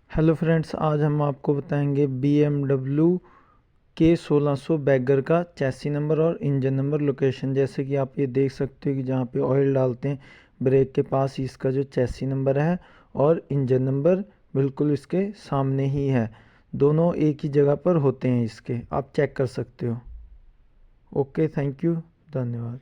Hello friends, आज हम आपको बताएंगे BMW के 1600 बैगर का चैसी नंबर और इंजन नंबर लोकेशन। जैसे कि आप ये देख सकते हो कि जहाँ पे ऑयल डालते हैं ब्रेक के पास ही इसका जो चैसी नंबर है और इंजन नंबर बिल्कुल इसके सामने ही है। दोनों एक ही जगह पर होते हैं इसके, आप चेक कर सकते हो। ओके, थैंक यू, धन्यवाद।